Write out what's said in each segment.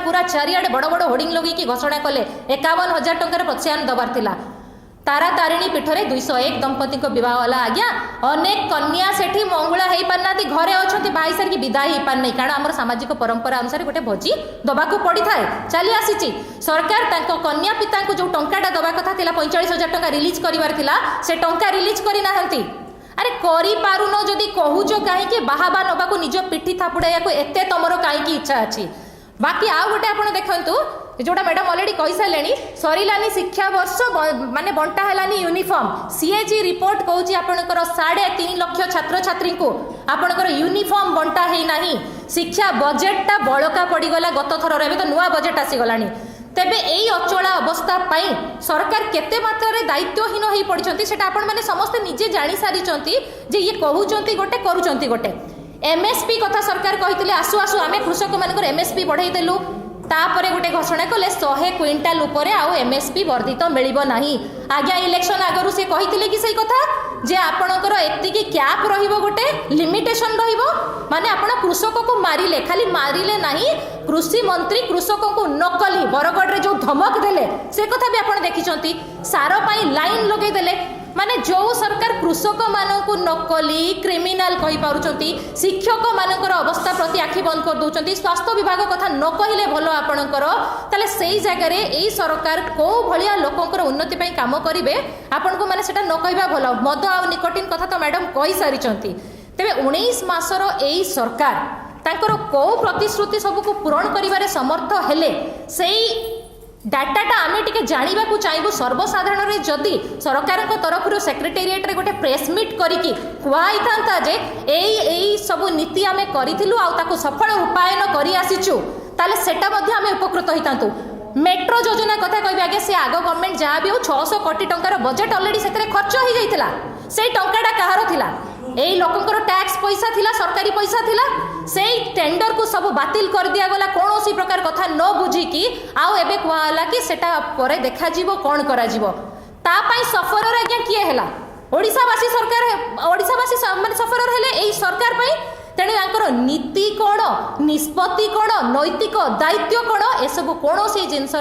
पूरा चारिआडे बड़ बड़ होर्डिंग लगे घोषणा कले 51,000 टंकार प्रोत्साहन दबार थिला। तारा तारिणी पीठरे 201 दंपति को विवाह वाला आज्ञा अनेक कन्या सेठी मंगुला हो पारना घरे अच्छा भाई सार की विदाई हो पारना कारण आम सामाजिक परंपरा अनुसार गोटे भोजी दबा को पड़ी थाए चली आसी। सरकार कन्या पिता को जो टंकाटा दबा कथा 45,000 टंका रिलीज करार से टंका रिलीज करना। अरे करी पारुनो जदि कहूच कहीं बाहाबा नबा को निज पिठी थापुड़ा को एते तमर कहीं इच्छा अच्छी। बाकी आउ गोटे आप देखु जोटा मैडम अलरेडी कही सारे सरलानी शिक्षा वर्ष माने बंटा है यूनिफॉर्म सीएजी रिपोर्ट कहूँ आपंकर 3.5 लाख छात्र छात्री को आपंकर यूनिफॉर्म बंटा है ना। शिक्षा बजेटा बड़का पड़गला गत थर एवं तो नुआ बजेट आसीगला। तेबे यही अचला अवस्था पाई सरकार केते मात्रा दायित्वहीन हो पड़ती से आपण मैंने समस्ते निजे जानी सारी जे ये कहते गोटे करुँच गोटे। एमएसपी कथा सरकार कहते आसु आसु आम कृषक मान एमएसपी बढ़ाई देलु तापर गोटे घोषणा कले 100 क्विंटाल उपरे आउ एमएसपी वर्धित मिलिबो नाही। आज्ञा इलेक्शन आगरु से कहिथिले कि सही कथा जे आपणकर एतिकी कैप रहिबो गोटे लिमिटेशन रहिबो माने आपण कृषक को मारिले खाली मारिले नाही कृषि मंत्री कृषक को नकली बरगढ़ रे जो धमक देले से कथा भी आपण देखिचंती। सार पाई लाइन लगे देले माने जो सरकार कृषक मानक नकली क्रिमिनाल कहि पारुचंती शिक्षक मानकर अवस्था प्रति आखि बंद कर दउचंती स्वास्थ्य विभाग कथा न कहिले भलो आपणकर ताले सेही जगह रे एई सरकार को भलिया लोकंकर उन्नति पई काम करिवे आपन को माने सेटा न कहिबा भलो। मद आ निकोटिन कथा तो मैडम कहि सारिचंती। तेबे 19 मासर एई सरकार तांकर को प्रतिश्रुति सब को पूरण करिवारे समर्थ हेले सेही डाटाटा आमे टिके जानिबा को चाहबो। सर्वसाधारण रे जदि सरकार तरफ सेक्रेटेरिएट रे गोटे प्रेस मीट करिकी कुआई थांता जे एई सब नीति आमे करिथिलु आ ताको सफल रूपायन करि आसीचु ताले सेटा मध्ये आमे उपकृत होइतांतु। मेट्रो योजना कथा कहबे आगे से आगो गवर्नमेंट जहाँ भी हो 600 कोटी टंकार बजेट ऑलरेडी सेतरे खर्च हो जाइतिला सेई टंकाटा कहार थिला एई लोकंकर टैक्स पैसा थिला सरकारी पैसा थिला सेई टेंडर को सब बातिल कर दिया गला कौन प्रकार कथा न बुझिकी आउ एबे कहला कि सेटा परे देखा जीवो कोन करा जीवो ता पई सफरर आज्ञा किए हेला ओडिसावासी सरकार ओडिसावासी माने सफरर हेले एई सरकार पई। तेणु यांकर नीति कौन निष्पत्ति कौन नैतिक दायित्व कौन एसबू कौन से जिनस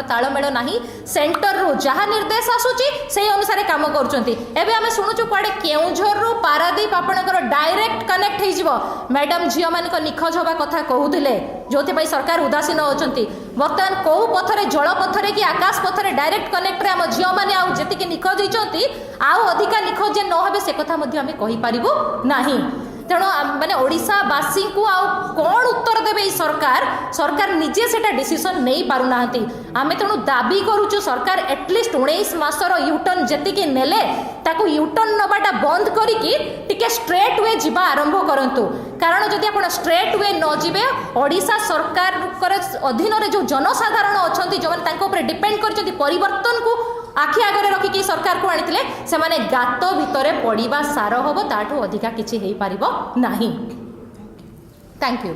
तालमेल ना सेंटर रु जहाँ निर्देश आसूची से अनुसार काम करें। आम शुणुचु कड़े केउझर रु पारादीप आपणकर डायरेक्ट कनेक्ट हो मैडम झील मान निखोज हवा कथा कहते जो सरकार उदासीन होती बर्तमान कौ पथरे जल पथरे कि आकाश पथरे डायरेक्ट कनेक्ट आम झील मैंने आती निखोज होती आउ अधिका निखोज जे न हे से कथा आम कहीपरू ना। तेणु माने ओडिशावासी को आउ कौन उत्तर देवे सरकार सरकार निजे सेटा डिसीजन नहीं पारु नाहंती। आमे तेणु दाबी करूचु सरकार एटलिस्ट 19 मासर यूटर्न जेतिकी नेले ताकू यूटर्न नबाटा बंद करिकी टिके स्ट्रेट वे जीवा आरंभ करंतु कारण जदि आपण स्ट्रेट वे न जीवे ओडिशा सरकार अधीन रे जो जनसाधारण अछंती जो माने तांको ऊपर डिपेंड कर जदि परिवर्तन को आखि आगे रखिकी सरकार को आनी से माने गात भितर पड़ा सार हम ताठू अधिका किसी हो पार नहीं। Thank you.